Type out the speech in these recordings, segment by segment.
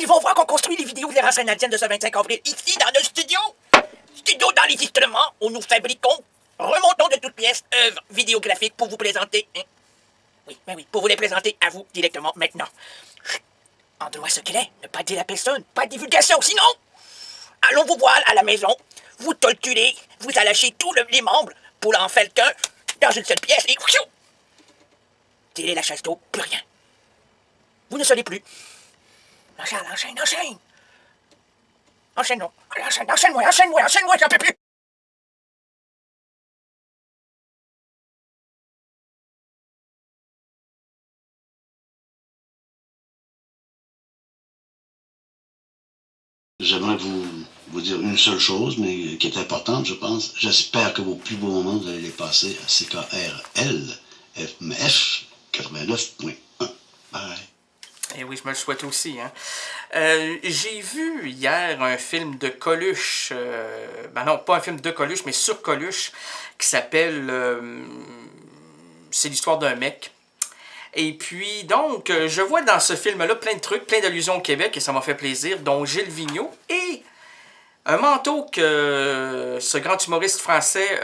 Ils vont voir qu'on construit les vidéos de l'errance canadienne de ce 25 avril ici dans notre studio. Studio d'enregistrement où nous fabriquons, remontons de toutes pièces, œuvres vidéographiques pour vous présenter. Oui, ben oui, pour vous les présenter à vous directement maintenant. Chut. Endroit secret, ne pas dire à personne, pas de divulgation, sinon... Allons vous voir à la maison, vous torturez, vous allâchez tous les membres pour en faire qu'un dans une seule pièce et... Tirez la chasse d'eau, plus rien. Vous ne serez plus. Enchaîne, enchaîne, enchaîne. Enchaîne, non. Enchaîne-moi, j'en peux plus. J'aimerais vous dire une seule chose, mais qui est importante, je pense. J'espère que vos plus beaux moments, vous allez les passer à CKRL FMF 89.1. Bye. Eh oui, je me le souhaite aussi. Hein. J'ai vu hier un film de Coluche, ben non, pas un film de Coluche, mais sur Coluche, qui s'appelle C'est l'histoire d'un mec. Et puis, donc, je vois dans ce film-là plein de trucs, plein d'allusions au Québec, et ça m'a fait plaisir, dont Gilles Vigneault, et un manteau que ce grand humoriste français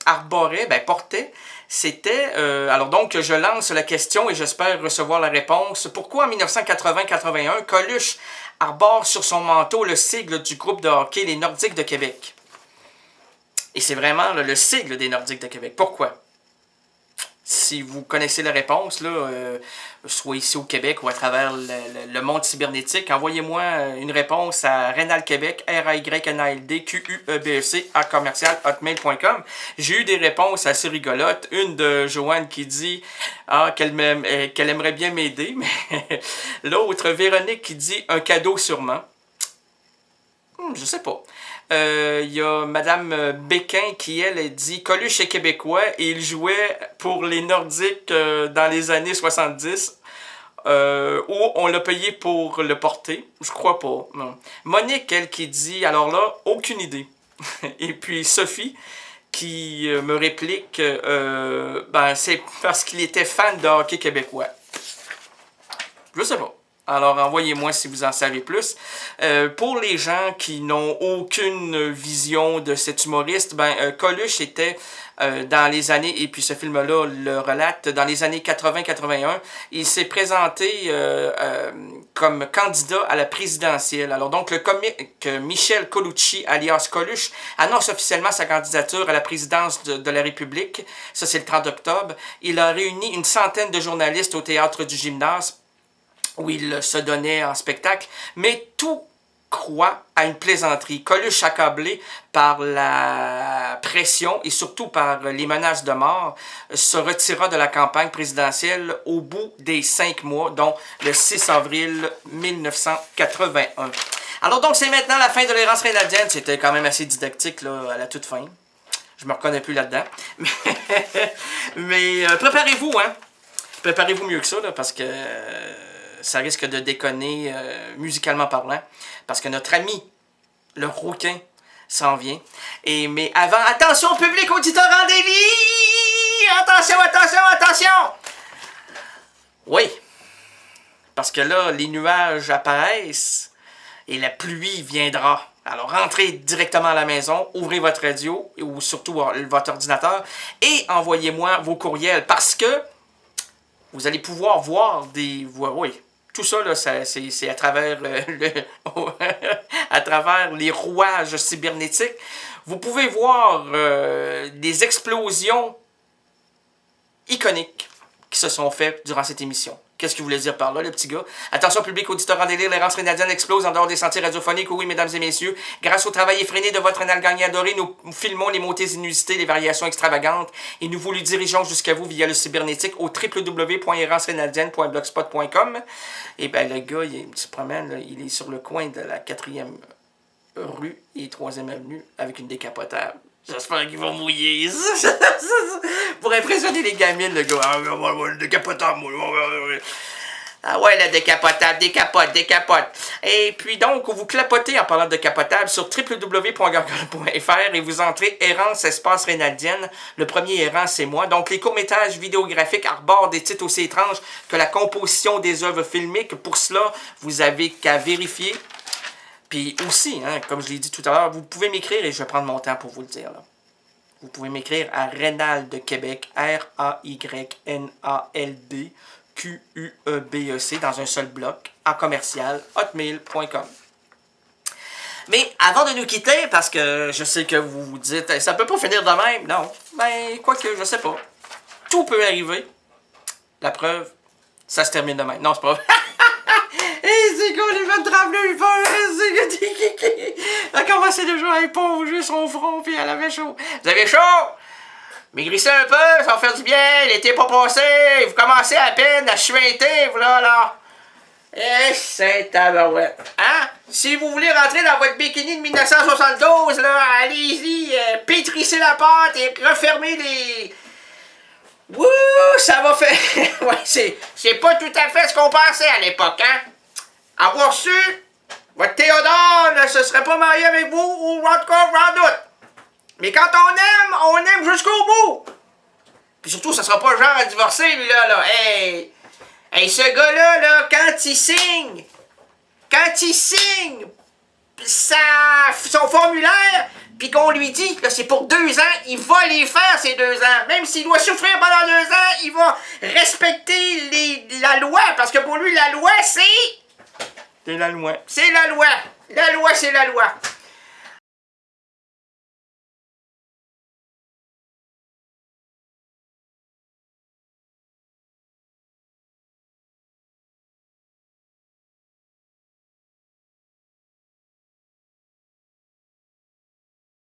arborait, ben portait, c'était... alors donc, je lance la question et j'espère recevoir la réponse. Pourquoi en 1980-81, Coluche arbore sur son manteau le sigle du groupe de hockey Les Nordiques de Québec? Et c'est vraiment le sigle des Nordiques de Québec. Pourquoi? Si vous connaissez la réponse, là, soit ici au Québec ou à travers le monde cybernétique, envoyez-moi une réponse à Rénal Québec, RAYNALD QUEBEC @hotmail.com. J'ai eu des réponses assez rigolotes. Une de Joanne qui dit qu'elle aimerait bien m'aider, mais l'autre, Véronique, qui dit un cadeau sûrement. Je sais pas. Il y a Madame Béquin qui, elle, dit « Coluche est québécois et il jouait pour les Nordiques dans les années 70 où on l'a payé pour le porter. » Je crois pas. Non. Monique, elle, qui dit « Alors là, aucune idée. » Et puis Sophie qui me réplique ben, c'est parce qu'il était fan de hockey québécois. Je sais pas. Alors, envoyez-moi si vous en savez plus. Pour les gens qui n'ont aucune vision de cet humoriste, ben, Coluche était dans les années, et puis ce film-là le relate, dans les années 80-81, il s'est présenté comme candidat à la présidentielle. Alors donc, le comique Michel Colucci, alias Coluche, annonce officiellement sa candidature à la présidence de la République. Ça, c'est le 30 octobre. Il a réuni une centaine de journalistes au Théâtre du Gymnase, où il se donnait en spectacle, mais tout croit à une plaisanterie. Coluche, accablé par la pression et surtout par les menaces de mort, se retira de la campagne présidentielle au bout des 5 mois, dont le 6 avril 1981. Alors donc, c'est maintenant la fin de l'errance rénadienne. C'était quand même assez didactique là, à la toute fin. Je me reconnais plus là-dedans. Mais préparez-vous, hein. Préparez-vous mieux que ça, là, parce que... ça risque de déconner musicalement parlant, parce que notre ami, le rouquin, s'en vient. Mais avant, attention public auditeur en délit! Attention, attention, attention! Oui, parce que là, les nuages apparaissent et la pluie viendra. Alors, rentrez directement à la maison, ouvrez votre radio, ou surtout votre ordinateur, et envoyez-moi vos courriels, parce que vous allez pouvoir voir des... Oui, tout ça, là, c'est à travers, à travers les rouages cybernétiques. Vous pouvez voir des explosions iconiques qui se sont faites durant cette émission. Qu'est-ce qu'il voulait dire par là, le petit gars? Attention, public auditeur en délire, l'errance rénadienne explose en dehors des sentiers radiophoniques. Oui, mesdames et messieurs, grâce au travail effréné de votre rénal gagné adoré, nous filmons les montées inusités, les variations extravagantes, et nous vous les dirigeons jusqu'à vous via le cybernétique au www.errancerénadienne.blogspot.com. Et ben le gars, il se promène, là, il est sur le coin de la 4e rue et 3e avenue avec une décapotable. J'espère qu'ils vont mouiller. Pour impressionner les gamines, le gars. Décapotable, moi. Ah ouais, la décapotable, décapote. Et puis donc, vous clapotez en parlant de décapotable sur www.gargoyle.fr et vous entrez Errance espace Rénaldienne. Le premier errant, c'est moi. Donc, les courts-métrages vidéographiques arborent des titres aussi étranges que la composition des œuvres filmiques. Pour cela, vous avez qu'à vérifier. Puis aussi, hein, comme je l'ai dit tout à l'heure, vous pouvez m'écrire et je vais prendre mon temps pour vous le dire. Là. Vous pouvez m'écrire à Rénald de Québec, RAYNALD QUEBEC dans un seul bloc en commercial hotmail.com. Mais avant de nous quitter, parce que je sais que vous vous dites ça peut pas finir de même, non. Ben, quoique, je sais pas. Tout peut arriver. La preuve, ça se termine de même. Non, c'est pas vrai. Hey, c'est quoi les vannes trembler, elle a commencé déjà à éponger son front, puis elle avait chaud. Vous avez chaud? Maigrissez un peu, ça va faire du bien, l'été pas passé, vous commencez à peine à chuinter, voilà, là. Eh, c'est tabarouette. Hein? Si vous voulez rentrer dans votre bikini de 1972, là, allez-y, pétrissez la pâte et refermez les... Wouh, ça va faire... ouais, c'est pas tout à fait ce qu'on pensait à l'époque, hein? Avoir su, votre Théodore ne se serait pas marié avec vous ou encore en doute. Mais quand on aime jusqu'au bout. Puis surtout, ça sera pas le genre à divorcer, lui, là. Hey, ce gars-là, là, quand il signe son formulaire, puis qu'on lui dit que c'est pour 2 ans, il va les faire, ces 2 ans. Même s'il doit souffrir pendant 2 ans, il va respecter la loi, parce que pour lui, la loi, c'est... C'est la loi. C'est la loi. La loi, c'est la loi.